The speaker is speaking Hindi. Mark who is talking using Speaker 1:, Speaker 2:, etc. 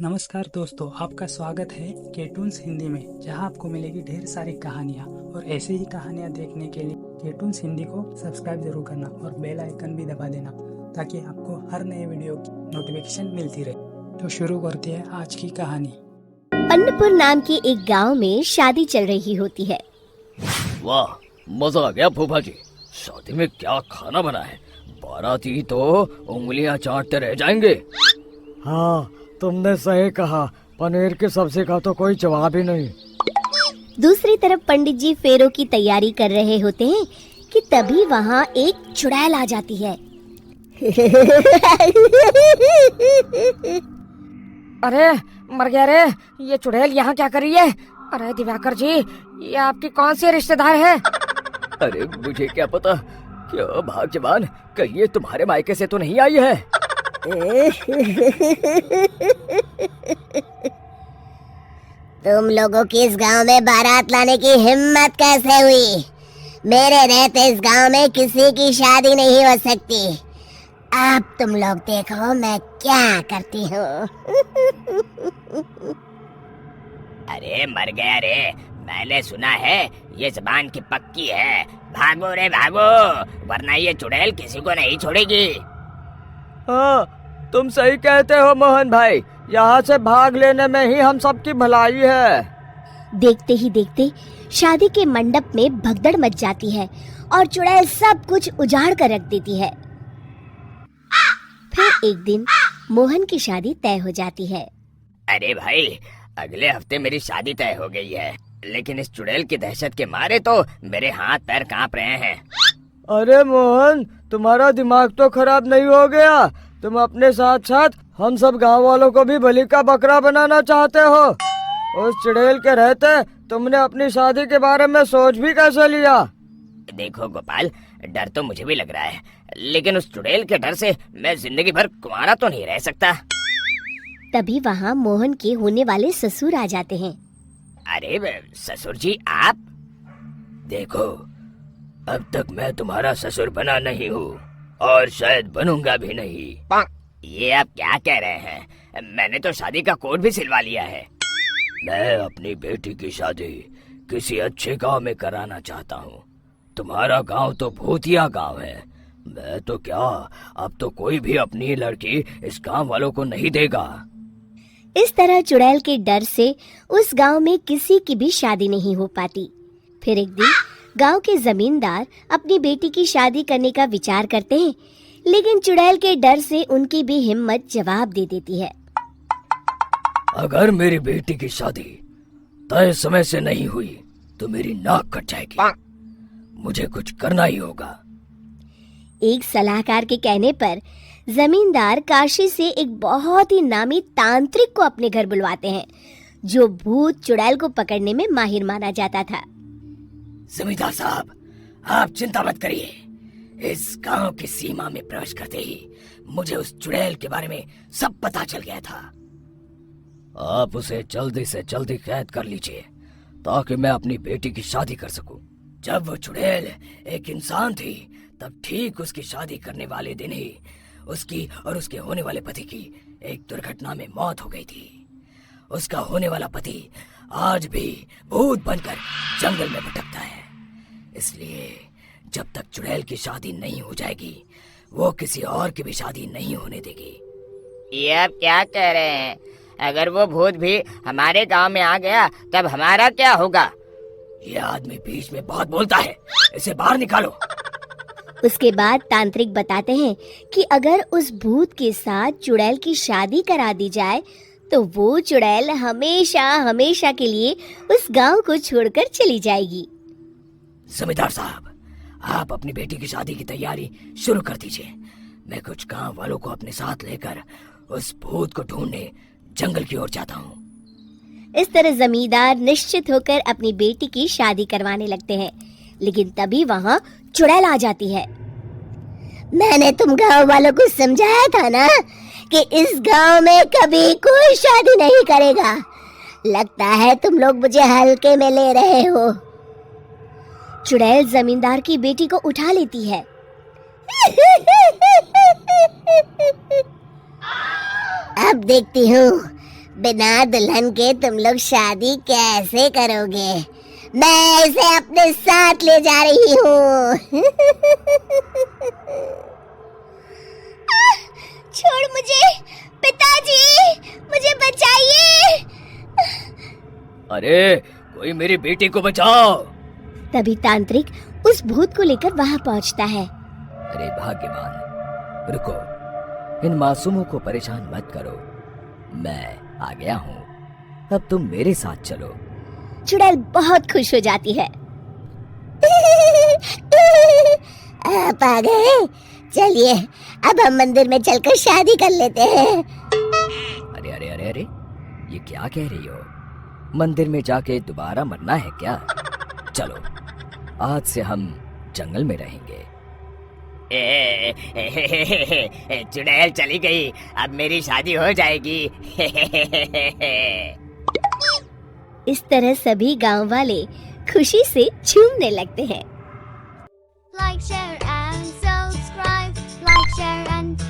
Speaker 1: नमस्कार दोस्तों, आपका स्वागत है केटून्स हिंदी में, जहां आपको मिलेगी ढेर सारी कहानियां। और ऐसे ही कहानियां देखने के लिए केटून्स हिंदी को सब्सक्राइब जरूर करना और बेल आइकन भी दबा देना, ताकि आपको हर नए वीडियो की नोटिफिकेशन मिलती रहे। तो शुरू करते हैं आज की कहानी।
Speaker 2: अन्नपुर नाम के एक गांव में शादी चल रही होती है।
Speaker 3: वाह, मजा आ गया फूफा जी। शादी में क्या खाना बना है, बाराती तो उंगलियां चाटते रह जाएंगे।
Speaker 4: हाँ, तुमने सही कहा। पनीर की सब्जी का तो कोई जवाब ही नहीं।
Speaker 2: दूसरी तरफ पंडित जी फेरों की तैयारी कर रहे होते हैं कि तभी वहाँ एक चुड़ैल आ जाती है।
Speaker 5: अरे मर गया रे, ये चुड़ैल यहाँ क्या कर रही है? अरे दिवाकर जी, ये आपकी कौन सी रिश्तेदार है?
Speaker 3: अरे मुझे क्या पता, क्या भाग्यवान, कहीं ये तुम्हारे मायके से तो नहीं आई है?
Speaker 2: तुम लोगों की इस गांव में बारात लाने की हिम्मत कैसे हुई? मेरे रहते इस गांव में किसी की शादी नहीं हो सकती। अब तुम लोग देखो मैं क्या करती हूँ।
Speaker 6: अरे मर गया रे, मैंने सुना है ये जबान की पक्की है। भागो रे भागो, वरना ये चुड़ैल किसी को नहीं छोड़ेगी।
Speaker 4: हाँ, तुम सही कहते हो मोहन भाई। यहाँ से भाग लेने में ही हम सबकी भलाई है।
Speaker 2: देखते ही देखते शादी के मंडप में भगदड़ मच जाती है और चुड़ैल सब कुछ उजाड़ कर रख देती है। फिर एक दिन मोहन की शादी तय हो जाती है।
Speaker 6: अरे भाई, अगले हफ्ते मेरी शादी तय हो गई है, लेकिन इस चुड़ैल की दहशत के मारे तो मेरे हाथ पैर कांप रहे हैं।
Speaker 4: अरे मोहन, तुम्हारा दिमाग तो खराब नहीं हो गया? तुम अपने साथ साथ हम सब गांव वालों को भी बलि का बकरा बनाना चाहते हो? उस चुड़ैल के रहते तुमने अपनी शादी के बारे में सोच भी कैसे लिया?
Speaker 6: देखो गोपाल, डर तो मुझे भी लग रहा है, लेकिन उस चुड़ैल के डर से मैं जिंदगी भर कुंवारा तो नहीं रह सकता।
Speaker 2: तभी वहाँ मोहन के होने वाले ससुर आ जाते हैं।
Speaker 6: अरे ससुर जी, आप
Speaker 3: देखो, अब तक मैं तुम्हारा ससुर बना नहीं हूँ और शायद बनूंगा भी नहीं।
Speaker 6: ये आप क्या कह रहे हैं? मैंने तो शादी का कोड भी सिलवा लिया है।
Speaker 3: मैं अपनी बेटी की शादी किसी अच्छे गांव में कराना चाहता हूँ। तुम्हारा गांव तो भूतिया गांव है। मैं तो क्या, अब तो कोई भी अपनी लड़की इस गांव वालों को नहीं देगा।
Speaker 2: इस तरह चुड़ैल के डर से उस गांव में किसी की भी शादी नहीं हो पाती। फिर एक दिन गांव के जमींदार अपनी बेटी की शादी करने का विचार करते हैं, लेकिन चुड़ैल के डर से उनकी भी हिम्मत जवाब दे देती है।
Speaker 3: अगर मेरी बेटी की शादी तय समय से नहीं हुई तो मेरी नाक कट जाएगी। मुझे कुछ करना ही होगा।
Speaker 2: एक सलाहकार के कहने पर जमींदार काशी से एक बहुत ही नामी तांत्रिक को अपने घर बुलवाते हैं, जो भूत चुड़ैल को पकड़ने में माहिर माना जाता था।
Speaker 3: जमींदार साहब, आप चिंता मत करिए। इस गांव की सीमा में प्रवेश करते ही मुझे उस चुड़ैल के बारे में सब पता चल गया था। आप उसे जल्दी से जल्दी कैद कर लीजिए, ताकि मैं अपनी बेटी की शादी कर सकूं। जब वो चुड़ैल एक इंसान थी, तब ठीक उसकी शादी करने वाले दिन ही उसकी और उसके होने वाले पति की एक दुर्घटना में मौत हो गई थी। उसका होने वाला पति आज भी भूत बनकर जंगल में भटकता है। इसलिए जब तक चुड़ैल की शादी नहीं हो जाएगी, वो किसी और की भी शादी नहीं होने देगी।
Speaker 6: ये आप क्या कह रहे हैं? अगर वो भूत भी हमारे गांव में आ गया, तब हमारा क्या होगा?
Speaker 3: ये आदमी बीच में बहुत बोलता है, इसे बाहर निकालो।
Speaker 2: उसके बाद तांत्रिक बताते हैं कि अगर उस भूत के साथ चुड़ैल की शादी करा दी जाए, तो वो चुड़ैल हमेशा हमेशा के लिए उस गांव को छोड़कर चली जाएगी।
Speaker 3: जमींदार साहब, आप अपनी बेटी की शादी की तैयारी शुरू कर दीजिए। मैं कुछ गांव वालों को अपने साथ लेकर उस भूत को ढूंढने जंगल की ओर जाता हूँ।
Speaker 2: इस तरह जमींदार निश्चित होकर अपनी बेटी की शादी करवाने लगते हैं, लेकिन तभी वहाँ चुड़ैल आ जाती है। मैंने तुम गांव वालों को समझाया था ना कि इस गांव में कभी कोई शादी नहीं करेगा। लगता है तुम लोग मुझे हल्के में ले रहे हो। चुड़ैल जमींदार की बेटी को उठा लेती है। अब देखती हूँ बिना दुल्हन के तुम लोग शादी कैसे करोगे? मैं इसे अपने साथ ले जा रही हूँ। छोड़ मुझे, पिताजी, मुझे बचाइए।
Speaker 3: अरे कोई मेरी बेटी को बचाओ।
Speaker 2: तभी तांत्रिक उस भूत को लेकर वहां पहुंचता है।
Speaker 3: अरे भाग्यवान, रुको, इन मासूमों को परेशान मत करो, मैं आ गया हूँ, अब तुम मेरे साथ चलो।
Speaker 2: चुड़ैल बहुत खुश हो जाती है। आप आ गए, चलिए अब हम मंदिर में चलकर शादी कर लेते हैं।
Speaker 3: अरे अरे अरे अरे, ये क्या कह रही हो? मंदिर में जाके दोबारा मरना है क्या? चलो, आज से हम जंगल में रहेंगे।
Speaker 6: चुड़ैल चली गई, अब मेरी शादी हो जाएगी।
Speaker 2: इस तरह सभी गांव वाले खुशी से झूमने लगते हैं।
Speaker 7: Like, share and subscribe. Like, share and